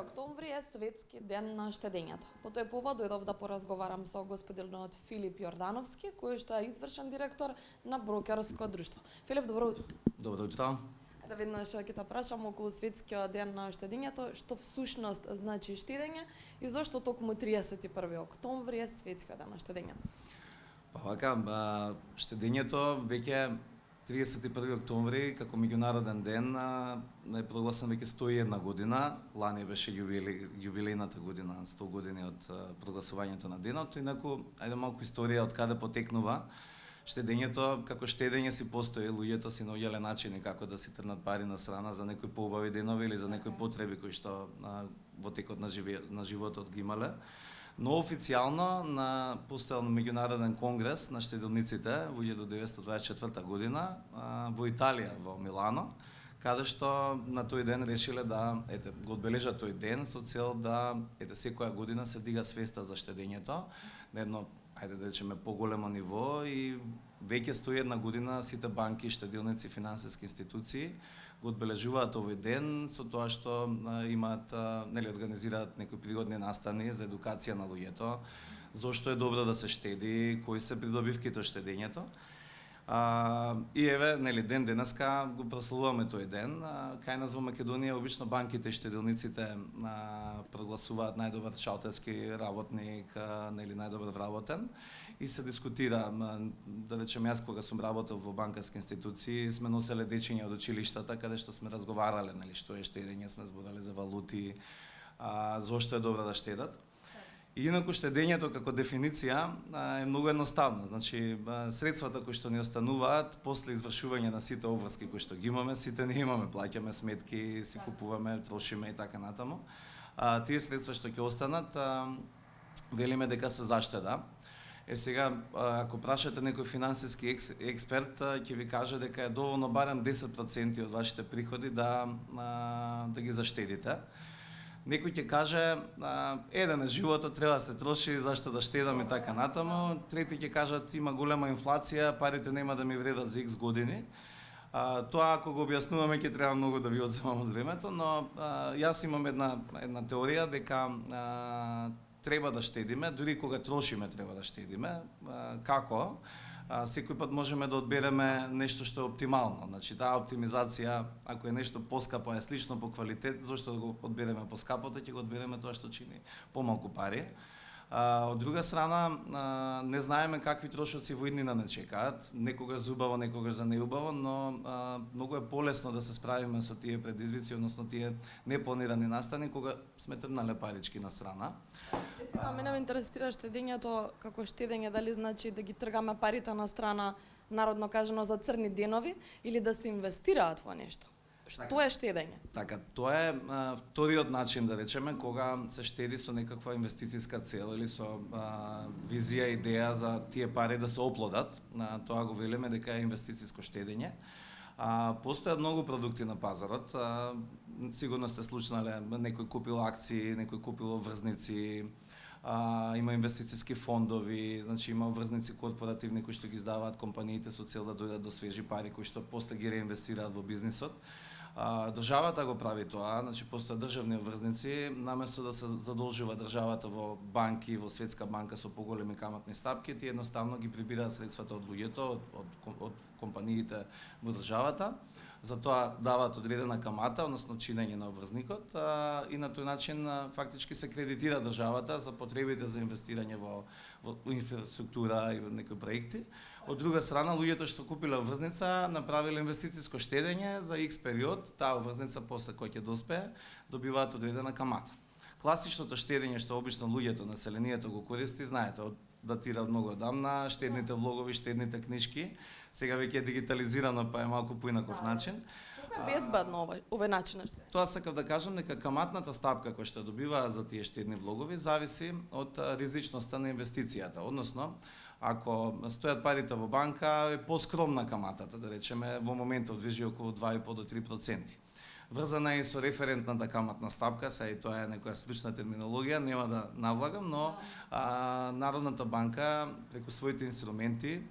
октомври е светски ден на штедењето. По тој повод дојдов да поразговарам со господинот Филип Јордановски, кој што е извршен директор на брокерско друштво. Филип, добро утро. Добро утро. Да веднаш ќе те прашам околу светскиот ден на штедењето, што всушност значи штедење и зошто токму 31 октомври е светскиот ден на штедењето? Па вака, штедењето веќе 31 октомври како меѓународен ден е прогласен веќе 101 година. Лани беше јубилејната година, 100 години од прогласувањето на денот. Инаку, ајде малку историја од каде потекнува. Штедењето, како штедење си постои, луѓето си наоѓале начини како да си трнат пари на страна за некои поубави денови или за некои потреби кои што во текот на животот ги имале. Но официјално постоел меѓународен конгрес на штеделниците во 1924 година во Италија, во Милано, каде што на тој ден решиле да го одбележат тој ден со цел да секоја година се дига свеста за штедењето на едно, ајде да речеме, поголемо ниво, и веќе 101 година сите банки, штеделници, финансиски институции го одбележуваат овој ден со тоа што имаат, организираат некои пригодни настани за едукација на луѓето, зошто е добро да се штеди, кои се придобивките од штедењето. И еве, ден денеска го прославуваме тој ден. Кај нас во Македонија обично банките и штеделниците прогласуваат најдобар шалтерски работник, најдобар вработен, и се дискутира, да речем, јас кога сум работел во банкарски институции, сме носеле дечиња од училиштата каде што сме разговарале, што е штедење, сме зборале за валути, зошто е добро да штедат. И инаку штедењето како дефиниција е многу едноставно. Значи, средствата кои што ни остануваат после извршување на сите обврски кои што ги имаме, сите не имаме, плаќаме сметки, си купуваме, трошиме и така натаму. Тие средства што ќе останат, велиме дека се заштеда. Сега, ако прашате некој финансиски експерт, ќе ви каже дека е доволно барем 10% од вашите приходи да ги заштедите. Некој ќе каже, еден е животот, треба да се троши, зашто да штедам и така натаму. Трети ќе кажат, има голема инфлација, парите нема да ми вредат за X години. Тоа, ако го објаснуваме, ќе треба многу да ви одземам од времето, но јас имам една теорија дека треба да штедиме, дури кога трошиме треба да штедиме. Како? Секој пат можеме да одбереме нешто што е оптимално. Значи, таа оптимизација, ако е нешто поскапо, е слично по квалитет, зошто да го одбереме поскапото, ќе го одбереме тоа што чини помалку пари. Од друга страна, не знаеме какви трошоци во иднина не чекаат, некогаш за убаво, некогаш за неубаво, но многу е полесно да се справиме со тие предизвици, односно тие непланирани настани, кога сме тргнале парички на страна. Сега мене ме интересира штедењето како штедење, дали значи да ги тргаме парите на страна, народно кажано, за црни денови, или да се инвестираат во нешто? Што е штедење? Така, тоа е вториот начин, да речеме, кога се штеди со некаква инвестициска цел или со визија, идеја за тие пари да се оплодат. Тоа го велиме дека е инвестициско штедење. Постојат многу продукти на пазарот. Сигурно сте слушнале, некој купил акции, некој купил врзници, има инвестициски фондови, значи има врзници корпоративни кои што ги издаваат компаниите со цел да дојдат до свежи пари кои што после ги реинвестираат во бизнисот. Државата го прави тоа, значи постојат државни врзници, наместо да се задолжува државата во банки, во Светска банка со поголеми каматни стапки, тие едноставно ги прибираат средствата од луѓето, од компаниите во државата. Затоа даваат одредена камата, односно чинење на врзникот, и на тој начин фактички се кредитира државата за потребите за инвестирање во инфраструктура и во некои проекти. Од друга страна, луѓето што купиле врзница направиле инвестициско штедење за X период, таа врзница после кој ќе доспее, добиваат одредена камата. Класичното штедење што обично луѓето, населението го користи, знаете, датира многу одамна, штедните влогови, штедните книжки. Сега веќе е дигитализирано, па е малку поинаков начин. Колку е безбедно овој начин на штедење? Тоа сакав да кажам дека каматната стапка која што добиваат за тие штедни влогови зависи од ризичноста на инвестицијата, односно ако стојат парите во банка, е поскромна каматата, да речеме, во моментот движи околу 2,5 до 3%. Врзана е со референтната каматна стапка, и тоа е некоја слична терминологија, нема да навлагам, но Народната банка преку своите инструменти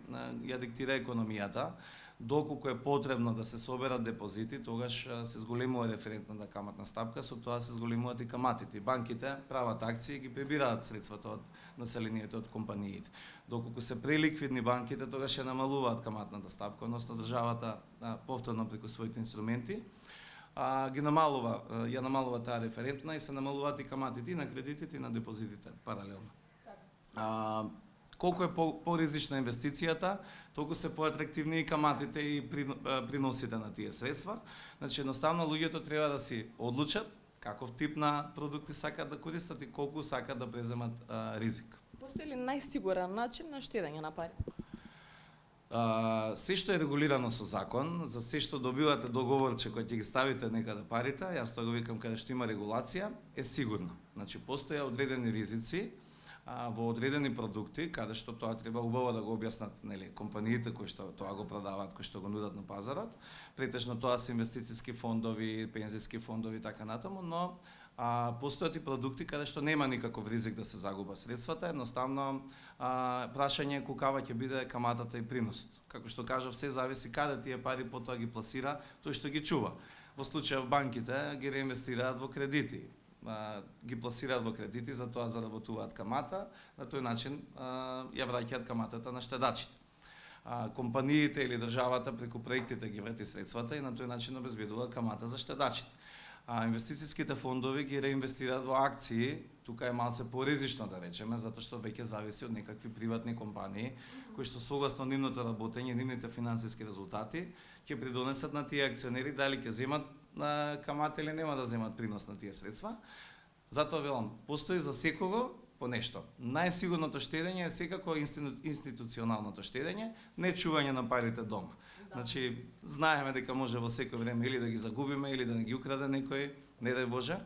ја диктира економијата. доколку е потребно да се соберат депозити, тогаш се зголемува референтната каматна стапка, со тоа се зголемуваат и каматите. Банките прават акции и ги прибираат средствата од населението, од компаниите. Доколку се преликвидни банките, тогаш ја намалуваат каматната стапка, односно државата повторно преку своите инструменти ја намалува таа референтна и се намалуваат и каматите и на кредитите и на депозитите паралелно. Колку е поризична инвестицијата, толку се поатрактивни и каматите и приносите на тие средства. Значи едноставно луѓето треба да си одлучат каков тип на продукти сакаат да користат и колку сакаат да преземат ризик. Постои ли најсигурен начин на штедење на пари? Се што е регулирано со закон, за се што добивате договорче кој ќе ги ставите некаде парите, јас тоа го викам каде што има регулација, е сигурно. Значи постојат одредени ризици во одредени продукти, каде што тоа треба убаво да го објаснат, нели, компаниите кои што тоа го продаваат, кои што го нудат на пазарот. Претежно тоа се инвестициски фондови, пензиски фондови и така натаму, но постојат и продукти каде што нема никаков ризик да се загуба средствата, едноставно прашање е колкава ќе биде каматата и приносот. Како што кажав, се зависи каде тие пари потоа ги пласира тој што ги чува. Во случајов банките ги реинвестираат во кредити, ги пласираат во кредити, за тоа заработуваат камата, на тој начин ја враќаат каматата на штедачите. Компаниите или државата преку проектите ги врати средствата и на тој начин обезбедува камата за штедачите. Инвестициските фондови ги реинвестираат во акции, тука е малце поризично да речеме, затоа што веќе зависи од некакви приватни компании кои што согласно нивното работење, нивните финансиски резултати ќе придонесат на тие акционери дали ќе земат камата или нема да земат принос на тие средства. Затоа велам, постои за секого по нешто. Најсигурното штедење е секако институционалното штедење, не чување на парите дома. Значи, знаеме дека може во секој време или да ги загубиме, или да не ги украде некој, не дај Боже.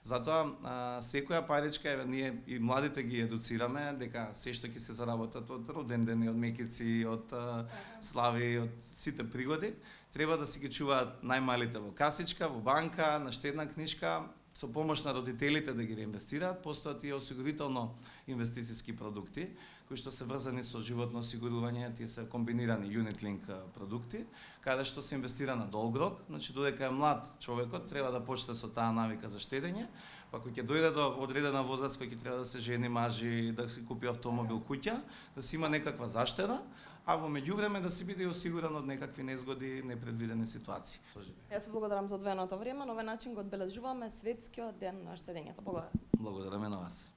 Затоа, секоја паричка, ние и младите ги едуцираме, дека се што ќе се заработат од родендени, од мекици, од слави, од сите пригоди, треба да си ги чуваат најмалите во касичка, во банка, на штедна книшка, со помош на родителите да ги реинвестираат. Постојат и осигурително инвестициски продукти, кои што се врзани со животно осигурување, тие се комбинирани unit link продукти, каде што се инвестира на долг рок, значи додека е млад човекот, треба да почне со таа навика за штедење, па кога ќе дојде до одредена возраст кој ќе треба да се жени, мажи, да си купи автомобил, куќа, да си има некаква заштеда, а во меѓувреме да си биде осигуран од некакви незгоди, непредвидени ситуации. Јас се благодарам за одвоеното време, на овој начин го одбележуваме светскиот ден на штедењето. Благодарам. Благодараме на вас.